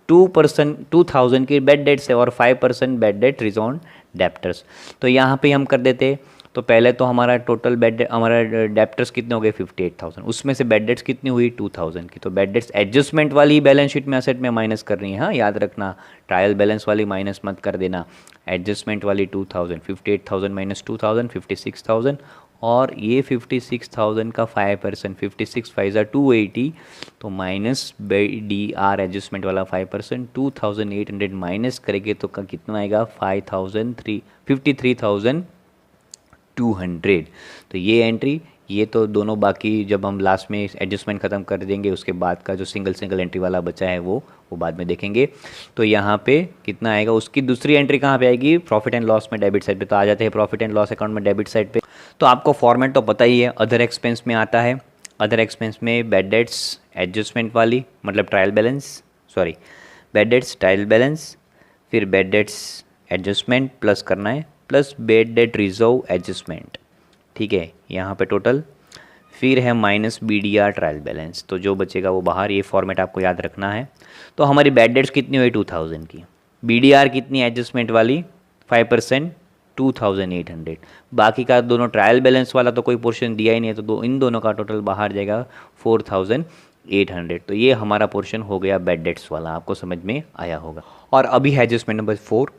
[SPEAKER 1] 2,000 की बेड डेट्स है और 5% bed date reserve on debtors. तो यहाँ पे हम कर देते, तो पहले तो हमारा टोटल बेड हमारा डेप्टर्स कितने हो गए 58,000, उसमें से बेड डेट्स कितनी हुई 2,000 की, तो बेड डेट्स एडजस्टमेंट वाली बैलेंस शीट में असेट में माइनस करनी है, हाँ याद रखना, ट्रायल बैलेंस वाली माइनस मत कर देना, एडजस्टमेंट वाली 2,000, 58,000 माइनस 2,000 56,000, और ये 56,000 का 5%, 56 5 280, तो माइनस BDR एडजस्टमेंट वाला 5%, 2,800 माइनस करेंगे तो कितना आएगा 53,200। तो ये एंट्री, ये तो दोनों बाकी जब हम लास्ट में एडजस्टमेंट ख़त्म कर देंगे उसके बाद का जो सिंगल एंट्री वाला बचा है वो बाद में देखेंगे। तो यहाँ पे कितना आएगा, उसकी दूसरी एंट्री कहाँ पे आएगी, प्रॉफिट एंड लॉस में डेबिट साइड पे। तो आ जाते हैं प्रॉफिट एंड लॉस अकाउंट में डेबिट साइड पे। तो आपको फॉर्मेट तो पता ही है, अदर एक्सपेंस में आता है, अदर एक्सपेंस में बैड डेट्स एडजस्टमेंट वाली मतलब trial balance, sorry bad debts trial balance, फिर बैड डेट्स एडजस्टमेंट प्लस करना है, plus bad debt reserve adjustment, ठीक है यहाँ पे टोटल, फिर है माइनस BDR ट्रायल बैलेंस, तो जो बचेगा वो बाहर, ये फॉर्मेट आपको याद रखना है। तो हमारी बैड डेट्स कितनी हुई 2,000 की, BDR कितनी एडजस्टमेंट वाली 5% 2800। बाकी का दोनों ट्रायल बैलेंस वाला तो कोई पोर्शन दिया ही नहीं है, तो इन दोनों का टोटल बाहर जाएगा 4800। तो ये हमारा पोर्शन हो गया बैड डेट्स वाला, आपको समझ में आया होगा। और अभी है adjustment number 4,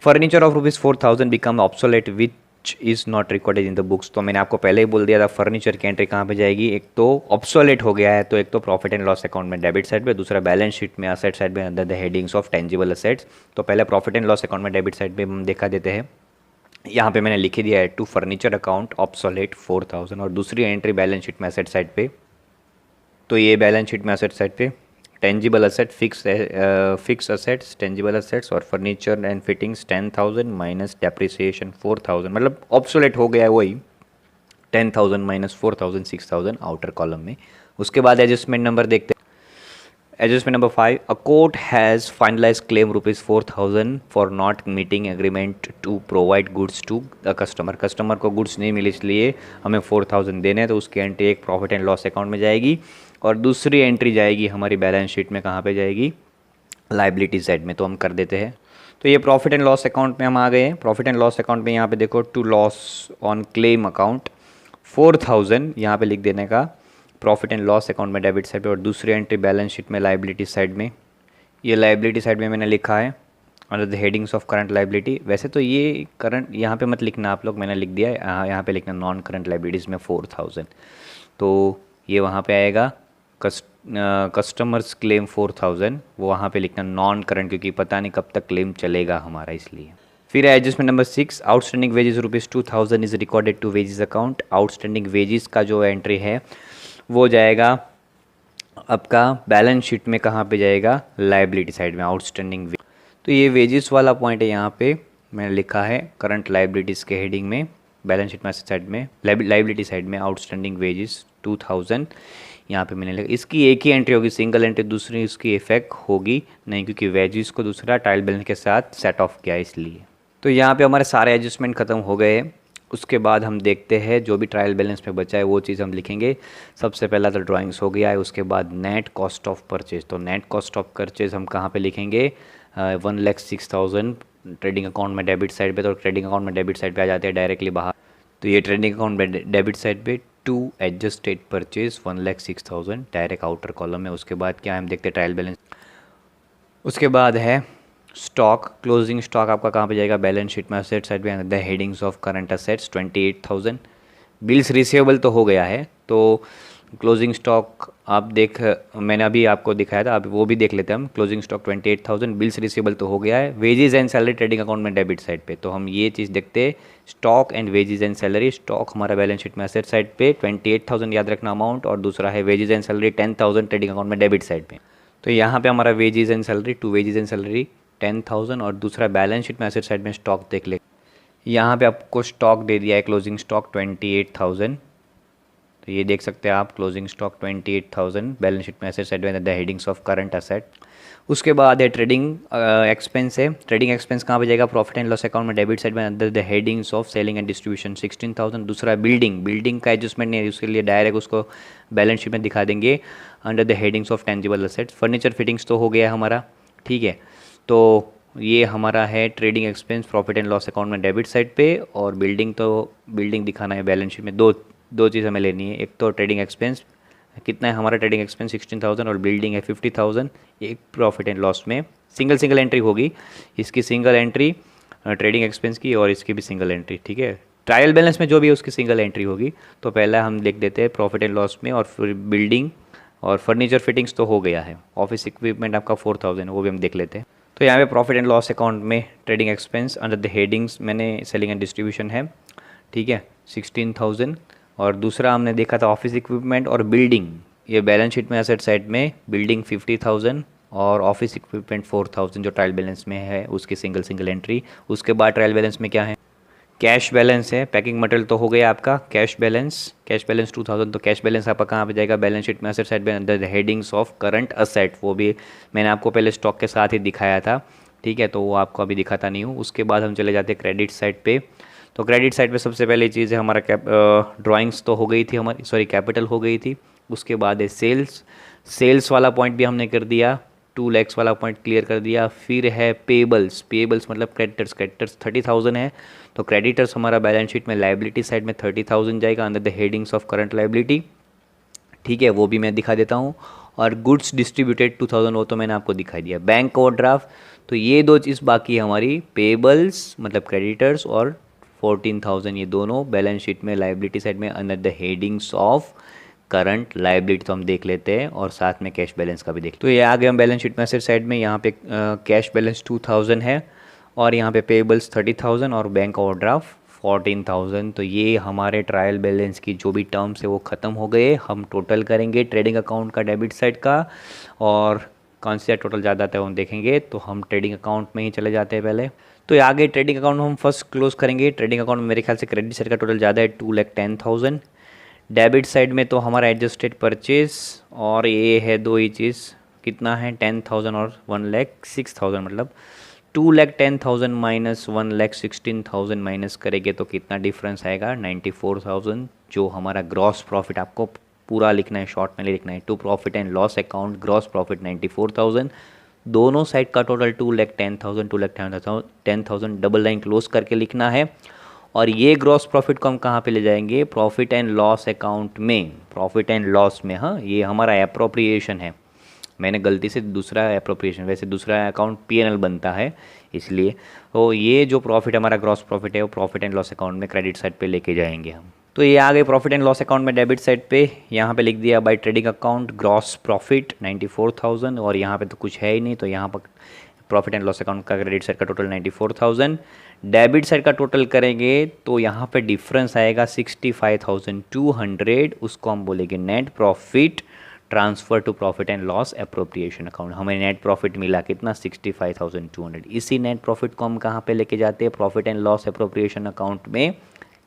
[SPEAKER 1] furniture of ₹4000 become obsolete which is not recorded in the books. तो मैंने आपको पहले ही बोल दिया था फर्नीचर की एंट्री कहाँ पे जाएगी, एक तो ऑब्सोलेट हो गया है तो एक तो प्रॉफिट एंड लॉस अकाउंट में डेबिट साइड पे, दूसरा बैलेंस शीट में असेट साइड में under the headings of tangible assets. तो पहले प्रॉफिट एंड लॉस अकाउंट में डेबिट साइड पे हम देखा देते हैं। यहाँ पे मैंने लिख दिया है टू फर्नीचर अकाउंट ऑब्सोलेट 4000, और दूसरी एंट्री बैलेंस शीट में असेट साइड पे। तो ये बैलेंस शीट में असेट साइड पे tangible asset fixed assets tangible assets और furniture and fittings 10,000 minus depreciation 4000, मतलब ऑब्सोलेट हो गया है वही 10,000 माइनस 4000 6000 आउटर कॉलम में। उसके बाद एडजस्टमेंट नंबर देखते हैं। Adjustment number 5, a court has finalize claim ₹4000 for not meeting agreement to provide goods to the customer. Customer को गुड्स नहीं मिले इसलिए हमें 4000 देने हैं, तो उसकी एंट्री एक प्रॉफिट एंड लॉस अकाउंट में जाएगी और दूसरी एंट्री जाएगी हमारी बैलेंस शीट में, कहाँ पे जाएगी, लाइबिलिटी साइड में। तो हम कर देते हैं। तो ये प्रॉफिट एंड लॉस अकाउंट में हम आ गए हैं। प्रॉफिट एंड लॉस अकाउंट में यहाँ पे देखो to loss on claim account 4000 यहाँ पे लिख देने का, प्रॉफिट एंड लॉस अकाउंट में डेबिट साइड पे, और दूसरी एंट्री बैलेंस शीट में लाइबिलिटी साइड में। ये लाइबिलिटी साइड में मैंने लिखा है under the headings of current liability. वैसे तो ये करंट यहाँ पे मत लिखना आप लोग, मैंने लिख दिया है, यहाँ पे लिखना नॉन करंट लाइबिलिटीज़ में 4000। तो ये वहाँ पे आएगा कस्टमर्स क्लेम 4000, वो वहाँ पे लिखना नॉन करंट, क्योंकि पता नहीं कब तक क्लेम चलेगा हमारा, इसलिए। फिर adjustment number 6, outstanding wages ₹2000 is recorded to wages account. Outstanding wages का जो एंट्री है वो जाएगा आपका बैलेंस शीट में, कहाँ पे जाएगा, लाइबिलिटी साइड में, आउटस्टैंडिंग। तो ये वेजेस वाला पॉइंट है, यहाँ पे मैंने लिखा है करंट लाइबिलिटीज़ के हेडिंग में, बैलेंस शीट में साइड में, लाइबिलिटी साइड में आउटस्टैंडिंग वेजेस 2000 यहाँ पे मैंने लिखा। इसकी एक ही एंट्री होगी, सिंगल एंट्री, दूसरी उसकी इफेक्ट होगी नहीं, क्योंकि वेजेस को दूसरा ट्रायल बैलेंस के साथ सेट ऑफ किया इसलिए। तो यहाँ पे हमारे सारे एडजस्टमेंट ख़त्म हो गए। उसके बाद हम देखते हैं जो भी ट्रायल बैलेंस में बचा है वो चीज़ हम लिखेंगे। सबसे पहला तो ड्राइंग्स हो गया है, उसके बाद नेट कॉस्ट ऑफ परचेज। तो नेट कॉस्ट ऑफ परचेज हम कहाँ पे लिखेंगे, 1,06,000 ट्रेडिंग अकाउंट में डेबिट साइड पे। तो ट्रेडिंग अकाउंट में डेबिट साइड पे आ जाते हैं डायरेक्टली बाहर। तो ये ट्रेडिंग अकाउंट में डेबिट साइड पे to adjusted purchase 1,06,000 direct outer column में। उसके बाद क्या हम देखते हैं ट्रायल बैलेंस। उसके बाद है स्टॉक, क्लोजिंग स्टॉक आपका कहाँ पे जाएगा, बैलेंस शीट में असेट साइड में, the headings of current assets 28,000। Bills receivable तो हो गया है, तो क्लोजिंग स्टॉक आप मैंने अभी आपको दिखाया था, अभी वो भी देख लेते हैं हम। क्लोजिंग स्टॉक 28,000, बिल्स रिसीवेबल तो हो गया है। Wages and salary trading account में डेबिट साइड पे, तो हम ये चीज़ देखते हैं, stock and wages and salary. Stock हमारा बैलेंस शीट में असेट साइड पे 28,000 याद रखना अमाउंट, और दूसरा है wages and salary 10,000 trading account में डेबिट साइड पे। तो यहाँ पे हमारा wages and salary, to wages and salary 10,000, और दूसरा बैलेंस शीट में असेट साइड में स्टॉक देख ले। यहाँ पे आपको स्टॉक दे दिया है क्लोजिंग स्टॉक 28,000। तो ये देख सकते हैं आप, क्लोजिंग स्टॉक 28,000 बैलेंस शीट में असेट साइड में the headings of current asset. उसके बाद है ट्रेडिंग एक्सपेंस है। ट्रेडिंग एक्सपेंस कहाँ पे जाएगा, प्रॉफिट एंड लॉस अकाउंट में डेबिट साइड में under the headings of selling and distribution 16,000। दूसरा बिल्डिंग का एडजस्टमेंट नहीं है, उसके लिए डायरेक्ट उसको बैलेंस शीट में दिखा देंगे under the headings of tangible assets. Furniture fittings तो हो गया हमारा, ठीक है। तो ये हमारा है trading expense profit and loss account में डेबिट साइड पे, और बिल्डिंग दिखाना है बैलेंस शीट में। दो चीज़ हमें लेनी है, एक तो ट्रेडिंग एक्सपेंस कितना है हमारा, ट्रेडिंग एक्सपेंस 16,000 और बिल्डिंग है 50,000। एक प्रॉफिट एंड लॉस में सिंगल एंट्री होगी, इसकी सिंगल एंट्री ट्रेडिंग एक्सपेंस की, और इसकी भी सिंगल एंट्री, ठीक है। ट्रायल बैलेंस में जो भी है उसकी सिंगल एंट्री होगी। तो पहला हम लिख देते हैं प्रॉफिट एंड लॉस में, और फिर बिल्डिंग और फर्नीचर फिटिंग्स तो हो गया है। ऑफिस इक्विपमेंट आपका 4,000 वो भी हम देख लेते हैं। तो यहाँ पे प्रॉफिट एंड लॉस अकाउंट में trading expense under the headings मैंने सेलिंग एंड डिस्ट्रीब्यूशन है, ठीक है, 16,000। और दूसरा हमने देखा था ऑफिस इक्विपमेंट और बिल्डिंग, ये बैलेंस शीट में असेट साइड में बिल्डिंग 50,000 और ऑफिस इक्विपमेंट 4,000 जो ट्रायल बैलेंस में है उसकी सिंगल एंट्री। उसके बाद ट्रायल बैलेंस में क्या है, कैश बैलेंस है। पैकिंग मटेरियल तो हो गया आपका, कैश बैलेंस 2,000। तो कैश बैलेंस आपका कहाँ पे जाएगा, बैलेंस शीट में असेट साइड में under the headings of current asset. वो भी मैंने आपको पहले स्टॉक के साथ ही दिखाया था, ठीक है, तो वो आपको अभी दिखाता नहीं हूँ। उसके बाद हम चले जाते हैं क्रेडिट साइड पे। तो क्रेडिट साइड पे सबसे पहले चीज़ है हमारा ड्राइंग्स तो हो गई थी हमारी, कैपिटल हो गई थी। उसके बाद है सेल्स वाला पॉइंट भी हमने कर दिया 2 लैक्स वाला पॉइंट क्लियर कर दिया। फिर है पेबल्स, पेबल्स मतलब क्रेडिटर्स, क्रेडिटर्स 30,000 है, तो क्रेडिटर्स हमारा बैलेंस शीट में लाइबिलिटी साइड में 30,000 जाएगा under the headings of current liability. ठीक है, वो भी मैं दिखा देता हूँ। और गुड्स डिस्ट्रीब्यूटेड 2000 वो तो मैंने आपको दिखाई दिया। बैंक ओवरड्राफ्ट, तो ये दो चीज़ बाकी है हमारी, पेबल्स मतलब क्रेडिटर्स और 14,000, ये दोनों बैलेंस शीट में लाइबिलिटी साइड में under the headings of current liability तो हम देख लेते हैं, और साथ में कैश बैलेंस का भी देख। तो ये आ गए हम बैलेंस शीट में एसेट साइड में। यहाँ पे कैश बैलेंस 2000 है, और यहाँ पे पेबल्स 30,000 और बैंक ओवरड्राफ्ट 14,000। तो ये हमारे ट्रायल बैलेंस की जो भी टर्म्स है वो ख़त्म हो गए। हम टोटल करेंगे ट्रेडिंग अकाउंट का डेबिट साइड का, और कौन सा टोटल ज़्यादा आता है वो हम देखेंगे। तो हम ट्रेडिंग अकाउंट में ही चले जाते हैं पहले। तो ये आगे ट्रेडिंग अकाउंट हम फर्स्ट क्लोज करेंगे। ट्रेडिंग अकाउंट में मेरे ख्याल से क्रेडिट साइड का टोटल ज़्यादा है 2,10,000। डेबिट साइड में तो हमारा एडजस्टेड परचेज, और ये है दो ही चीज़, कितना है 10,000 और 1,06,000, मतलब 2,10,000 माइनस 1,16,000 माइनस करेंगे तो कितना डिफरेंस आएगा 94,000। जो हमारा ग्रॉस प्रॉफिट आपको पूरा लिखना है, शॉर्ट में लिखना है, to profit and loss account gross profit 94,000। दोनों साइड का टोटल 2,10,000 2,10,000 डबल लाइन क्लोज करके लिखना है। और ये ग्रॉस प्रॉफिट को हम कहाँ पे ले जाएंगे, प्रॉफिट एंड लॉस अकाउंट में, प्रॉफिट एंड लॉस में। हाँ, ये हमारा एप्रोप्रिएशन है, मैंने गलती से दूसरा एप्रोप्रिएशन, वैसे दूसरा अकाउंट पीएनएल बनता है इसलिए। तो ये जो प्रॉफिट हमारा ग्रॉस प्रॉफिट है वो प्रॉफिट एंड लॉस अकाउंट में क्रेडिट साइड पे लेके जाएंगे हम। तो ये आ गए प्रॉफिट एंड लॉस अकाउंट में डेबिट साइड पे। यहाँ पे लिख दिया by trading account gross profit 94,000, और यहाँ पे तो कुछ है ही नहीं, तो यहाँ पर प्रॉफिट एंड लॉस अकाउंट का क्रेडिट साइड का टोटल 94,000। डेबिट साइड का टोटल करेंगे तो यहाँ पे डिफरेंस आएगा 65,200, उसको हम बोलेंगे net profit transfer to profit and loss appropriation account. हमें नेट प्रॉफिट मिला कितना 65,200। इसी नेट प्रॉफिट को हम कहाँ पे लेके जाते हैं, profit and loss appropriation account में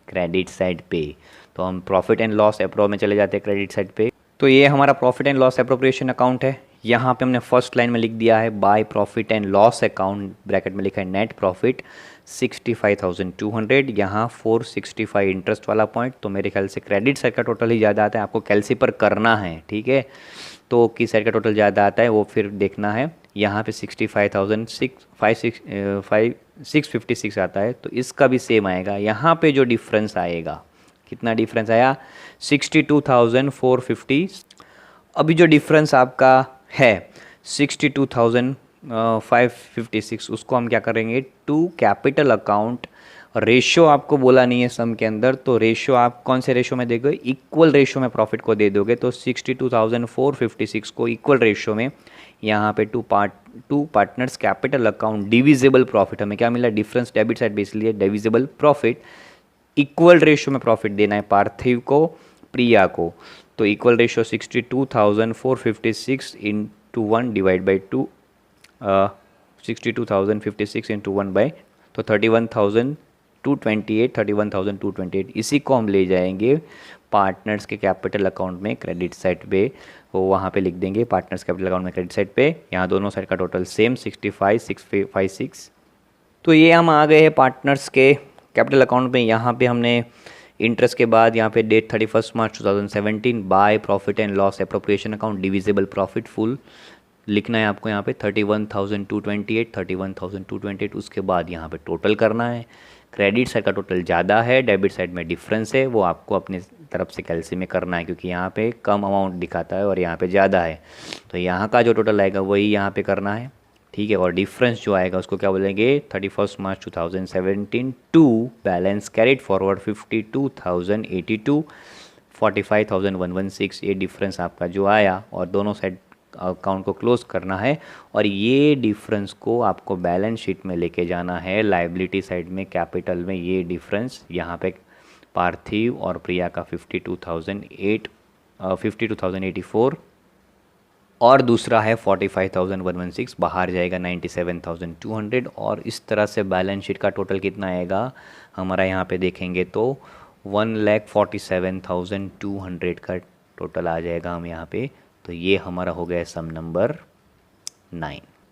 [SPEAKER 1] क्रेडिट साइड पे। तो हम प्रॉफिट एंड लॉस एप्रो में चले जाते हैं क्रेडिट साइड पे। तो ये हमारा profit and loss appropriation account है। यहाँ पे हमने फर्स्ट लाइन में लिख दिया है bye profit and loss account, bracket में लिखा है नेट प्रॉफिट 65,200, यहाँ 465 इंटरेस्ट वाला पॉइंट। तो मेरे ख्याल से क्रेडिट साइड का टोटल ही ज़्यादा आता है, आपको कैलसी पर करना है, ठीक है। तो किस साइड का टोटल ज़्यादा आता है वो फिर देखना है। यहाँ पे 65,656 आता है, तो इसका भी सेम आएगा। यहाँ पे जो डिफरेंस आएगा, कितना डिफरेंस आया 62,450। अभी जो डिफरेंस आपका है 62,556, उसको हम क्या करेंगे टू कैपिटल अकाउंट। रेशो आपको बोला नहीं है सम के अंदर, तो रेशो आप कौन से रेशो में दोगे, इक्वल रेशो में प्रॉफिट को दे दोगे। तो 62,456 को इक्वल रेशो में यहाँ पे to partners capital account divisible profit, हमें क्या मिला डिफरेंस डेबिट साइड पे, इसलिए डिविजिबल प्रॉफिट इक्वल रेशो में प्रॉफिट देना है पार्थिव को, प्रिया को। तो equal ratio 62,456 into 1 divide by 2, 62,056 into 1 by, तो 31,228 इसी को हम ले जाएंगे पार्टनर्स के कैपिटल अकाउंट में क्रेडिट साइड पे। तो वहाँ पे लिख देंगे पार्टनर्स कैपिटल अकाउंट में क्रेडिट साइड पे। यहाँ दोनों साइड का टोटल सेम 65,656। तो ये हम आ गए हैं पार्टनर्स के कैपिटल अकाउंट में। यहाँ पे हमने इंटरेस्ट के बाद यहाँ पे date 31 March 2017 by profit and loss appropriation account divisible profit full लिखना है आपको। यहाँ पे 31,228 उसके बाद यहाँ पे टोटल करना है। क्रेडिट साइड का टोटल ज़्यादा है, डेबिट साइड में डिफरेंस है, वो आपको अपने तरफ से कैलसी में करना है, क्योंकि यहाँ पे कम अमाउंट दिखाता है और यहाँ पे ज़्यादा है। तो यहाँ का जो टोटल आएगा वही यहाँ पे करना है, ठीक है। और डिफरेंस जो आएगा उसको क्या बोलेंगे 31 March 2017 to balance carried forward 52,082 45,116, ये डिफरेंस आपका जो आया, और दोनों साइड अकाउंट को क्लोज करना है। और ये डिफरेंस को आपको बैलेंस शीट में लेके जाना है लाइबिलिटी साइड में, कैपिटल में। ये डिफरेंस यहाँ पे पार्थिव और प्रिया का 52,084 और दूसरा है 45,116, बाहर जाएगा 97,200। और इस तरह से बैलेंस शीट का टोटल कितना आएगा हमारा यहाँ पे देखेंगे तो 1,47,200 का टोटल आ जाएगा हम यहाँ पे। तो ये हमारा हो गया सम नंबर 9।